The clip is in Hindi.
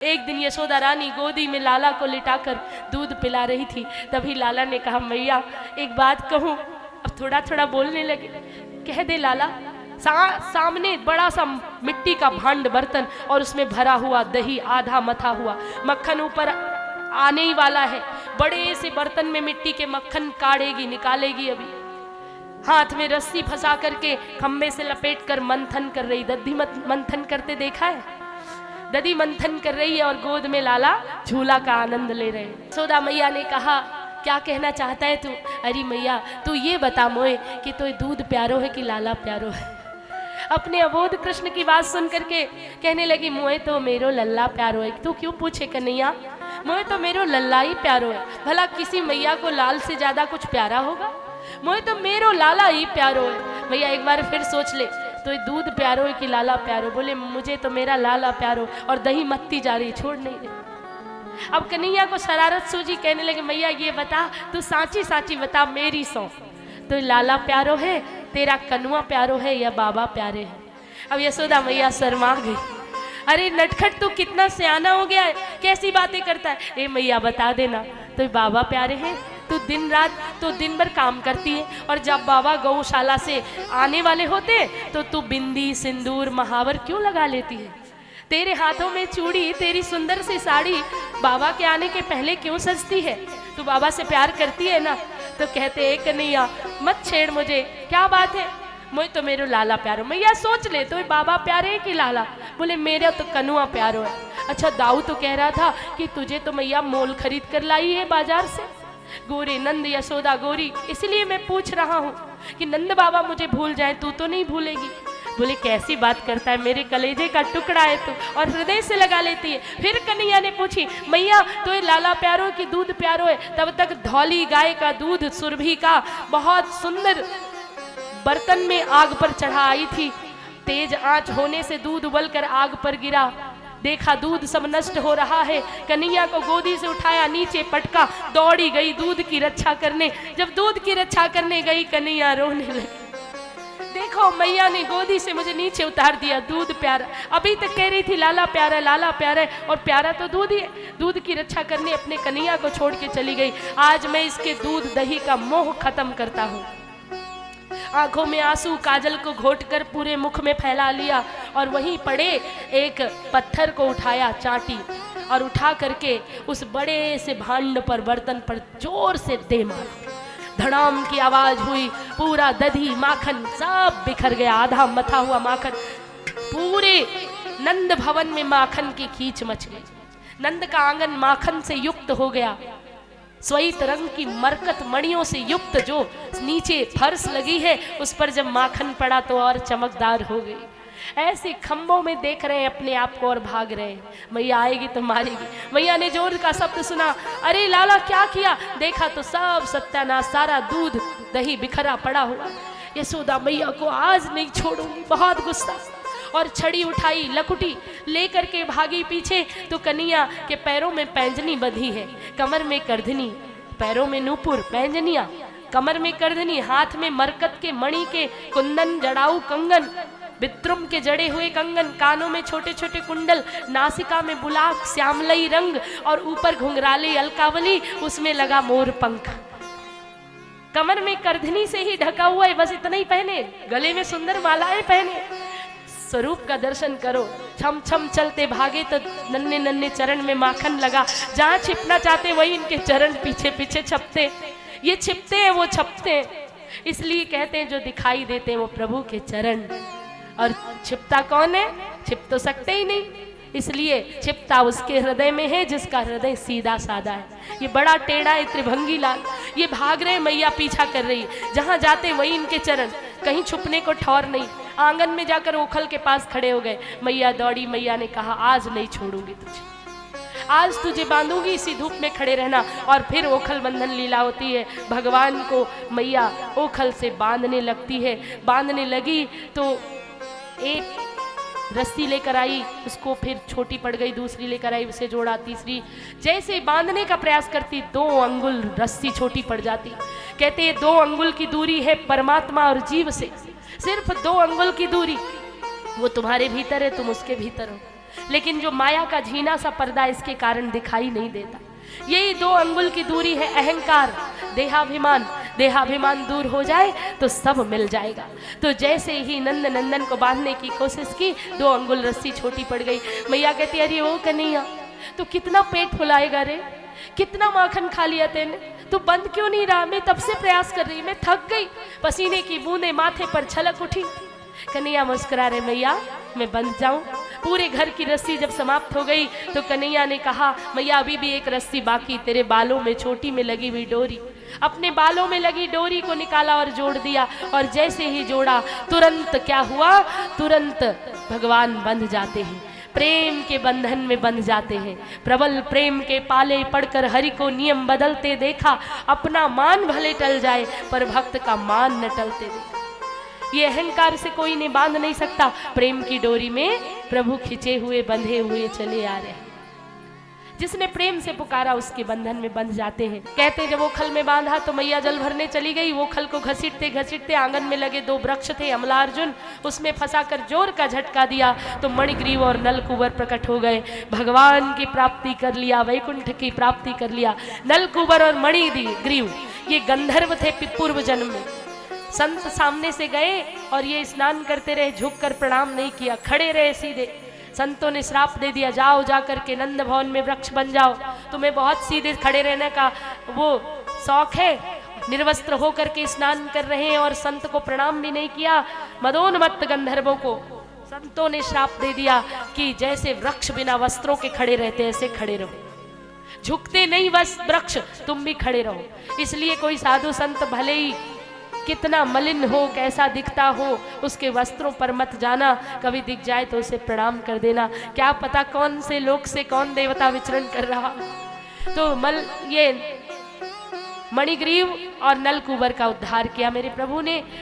एक दिन यशोदा रानी गोदी में लाला को लिटाकर दूध पिला रही थी। तभी लाला ने कहा, मैया एक बात कहूँ। अब थोड़ा थोड़ा बोलने लगे। कह दे लाला। सामने बड़ा सा मिट्टी का भांड बर्तन और उसमें भरा हुआ दही आधा मथा हुआ, मक्खन ऊपर आने ही वाला है। बड़े से बर्तन में मिट्टी के मक्खन काढ़ेगी, निकालेगी। अभी हाथ में रस्सी फंसा करके खम्भे से लपेट कर मंथन कर रही। दधी मंथन करते देखा है? दधी मंथन कर रही है और गोद में लाला झूला का आनंद ले रहे। यशोदा मैया ने कहा, क्या कहना चाहता है तू? अरे मैया तू ये बता मोए कि तो दूध प्यारो है कि लाला प्यारो है? अपने अबोध कृष्ण की बात सुन करके कहने लगी, मोए तो मेरो लल्ला प्यारो है। तू क्यों पूछे कन्हैया? मोए तो मेरो लल्ला ही प्यारो है। भला किसी मैया को लाल से ज्यादा कुछ प्यारा होगा? मोए तो मेरो लाला ही प्यारो है। भैया एक बार फिर सोच ले, तो दूध प्यारो है कि लाला प्यारो? बोले मुझे तो मेरा लाला प्यारो। और दही मत्ती जा रही, छोड़ नहीं रही। अब कन्हैया को शरारत सूझी, कहने लगे, मैया ये बता, तू साची साची बता मेरी सौ, तो लाला प्यारो है, तेरा कनुआ प्यारो है या बाबा प्यारे है? अब यशोदा मैया शर्मा गई। अरे नटखट तू कितना सियाना हो गया है, कैसी बातें करता है? ए मैया बता देना, तो बाबा प्यारे हैं। तू दिन रात तो दिन भर काम करती है और जब बाबा गौशाला से आने वाले होते तो तू बिंदी सिंदूर महावर क्यों लगा लेती है? तेरे हाथों में चूड़ी, तेरी सुंदर सी साड़ी बाबा के आने के पहले क्यों सजती है? तू बाबा से प्यार करती है ना? तो कहते एक कन्हैया मत छेड़ मुझे, क्या बात है? मुझे तो मेरो लाला प्यारो। मैया सोच ले, तो बाबा प्यारे है कि लाला? बोले मेरा तो कनुआ प्यारो है। अच्छा दाऊ तो कह रहा था कि तुझे तो मैया मोल खरीद कर लाई है बाजार से। गोरे नंद यशोदा गोरी, इसलिए मैं पूछ रहा हूँ कि नंद बाबा मुझे भूल जाए, तू तो नहीं भूलेगी? बोले कैसी बात करता है, मेरे कलेजे का टुकड़ा है तू, और हृदय से लगा लेती है। फिर कन्हैया ने पूछी, मैया तो ये लाला प्यारो की दूध प्यारो है? तब तक धौली गाय का दूध सुरभि का बहुत सुंदर बर्तन में आग पर चढ़ा आई थी। तेज आंच होने से दूध उबलकर आग पर गिरा। देखा दूध सब नष्ट हो रहा है। कन्हैया को गोदी से उठाया, नीचे पटका, दौड़ी गई दूध की रक्षा करने। जब दूध की रक्षा करने गई कन्हैया रोने लगी। देखो मैया ने गोदी से मुझे नीचे उतार दिया, दूध प्यारा। अभी तक कह रही थी लाला प्यारा लाला प्यारा, और प्यारा तो दूध ही है। दूध की रक्षा करने अपने कन्हैया को छोड़ के चली गई। आज मैं इसके दूध दही का मोह खत्म करता हूँ। आंखों में आंसू, काजल को घोटकर पूरे मुख में फैला लिया और वहीं पड़े एक पत्थर को उठाया, चाटी, और उठा करके उस बड़े से भांड पर, बर्तन पर जोर से दे मारा। धड़ाम की आवाज हुई, पूरा दधी माखन सब बिखर गया। आधा मथा हुआ माखन, पूरे नंद भवन में माखन की खींच मच गई। नंद का आंगन माखन से युक्त हो गया। श्वेत रंग की मरकत मणियों से युक्त जो नीचे फर्श लगी है, उस पर जब माखन पड़ा तो और चमकदार हो गई। ऐसे खम्भों में देख रहे हैं अपने आप को और भाग रहे हैं, मैया आएगी तो मारेगी। मैया ने जोर का शब्द सुना, अरे लाला क्या किया? देखा तो सब सत्यानाश, सारा दूध दही बिखरा पड़ा हुआ। यशोदा मैया को आज नहीं छोड़ूंगी, बहुत गुस्सा। और छड़ी उठाई, लकुटी लेकर के भागी पीछे, तो कन्हैया के पैरों में पैंजनी बंधी है, कमर में करधनी, पैरों में नूपुर, पैंजनिया, कमर में करधनी, हाथ में मरकत के मणि के कुंदन, जड़ाऊ कंगन, विद्रुम के जड़े हुए कंगन, कानों में छोटे छोटे कुंडल, नासिका में बुलाक श्यामलई रंग, और ऊपर घुंघराली अलकावली, उसमें लगा मोर पंख। कमर में करधनी से ही ढका हुआ है, बस इतना ही पहने, गले में सुंदर मालाएं पहने। स्वरूप का दर्शन करो। छम छम चलते भागे तो नन्हे नन्हे चरण में माखन लगा। जहाँ छिपना चाहते वही इनके चरण पीछे पीछे छपते। ये छिपते हैं, वो छपते हैं, इसलिए कहते हैं जो दिखाई देते हैं वो प्रभु के चरण। और छिपता कौन है? छिप तो सकते ही नहीं, इसलिए छिपता उसके हृदय में है जिसका हृदय सीधा साधा है। ये बड़ा टेढ़ा है त्रिभंगी लाल। ये भाग रहे, मैया पीछा कर रही, जहाँ जाते वही इनके चरण, कहीं छुपने को ठौर नहीं। आंगन में जाकर ओखल के पास खड़े हो गए। मैया दौड़ी, मैया ने कहा आज नहीं छोड़ूंगी तुझे, आज तुझे बांधूंगी, इसी धूप में खड़े रहना। और फिर ओखल बंधन लीला होती है। भगवान को मैया ओखल से बांधने लगती है। बांधने लगी तो एक रस्सी लेकर आई, उसको फिर छोटी पड़ गई, दूसरी लेकर आई, उसे जोड़ा, तीसरी। जैसे बांधने का प्रयास करती 2 अंगुल रस्सी छोटी पड़ जाती। कहते हैं 2 अंगुल की दूरी है परमात्मा और जीव से, सिर्फ 2 अंगुल की दूरी। वो तुम्हारे भीतर है, तुम उसके भीतर हो। लेकिन जो माया का झीना सा पर्दा इसके कारण दिखाई नहीं देता। यही 2 अंगुल की दूरी है अहंकार, देहाभिमान। देहाभिमान दूर हो जाए तो सब मिल जाएगा। तो जैसे ही नंद नंदन को बांधने की कोशिश की, 2 अंगुल रस्सी छोटी पड़ गई। मैया कहती अरे ओ कन्हैया, तो कितना पेट फुलाएगा रे, कितना माखन खा लिया तेने, तू बंद क्यों नहीं रहा? मैं तब से प्रयास कर रही, मैं थक गई, पसीने की बूंदें माथे पर छलक उठी। कन्हैया मुस्कुरा रहे, मैया मैं बंध जाऊं? पूरे घर की रस्सी जब समाप्त हो गई तो कन्हैया ने कहा मैया अभी भी एक रस्सी बाकी, तेरे बालों में छोटी में लगी हुई डोरी। अपने बालों में लगी डोरी को निकाला और जोड़ दिया, और जैसे ही जोड़ा तुरंत क्या हुआ, तुरंत भगवान बंध जाते हैं, प्रेम के बंधन में बंध जाते हैं। प्रबल प्रेम के पाले पड़कर हरि को नियम बदलते देखा, अपना मान भले टल जाए पर भक्त का मान न टलते देखा। ये अहंकार से कोई ने बांध नहीं सकता, प्रेम की डोरी में प्रभु खिंचे हुए बंधे हुए चले आ रहे हैं। जिसने प्रेम से पुकारा उसके बंधन में बंध जाते हैं। कहते जब वो खल में बांधा तो मैया जल भरने चली गई। वो खल को घसीटते घसीटते आंगन में लगे 2 वृक्ष थे अमलार्जुन, उसमें फंसाकर जोर का झटका दिया तो मणिग्रीव और नलकुबर प्रकट हो गए। भगवान की प्राप्ति कर लिया, वैकुंठ की प्राप्ति कर लिया। नलकुबर और मणिग्रीव ये गंधर्व थे पूर्व जन्म में। संत सामने से गए और ये स्नान करते रहे, झुककर प्रणाम नहीं किया, खड़े रहे सीधे। संतों ने श्राप दे दिया, जाओ जा करके नंद भवन में वृक्ष बन जाओ, तुम्हें बहुत सीधे खड़े रहने का वो शौक है। निर्वस्त्र होकर के स्नान कर रहे हैं और संत को प्रणाम भी नहीं किया। मदोन्मत्त गंधर्वों को संतों ने श्राप दे दिया कि जैसे वृक्ष बिना वस्त्रों के खड़े रहते ऐसे खड़े रहो, झुकते नहीं बस वृक्ष, तुम भी खड़े रहो। इसलिए कोई साधु संत भले ही कितना मलिन हो, कैसा दिखता हो, उसके वस्त्रों पर मत जाना। कभी दिख जाए तो उसे प्रणाम कर देना, क्या पता कौन से लोक से कौन देवता विचरण कर रहा। तो ये मणिग्रीव और नलकुबर का उद्धार किया मेरे प्रभु ने।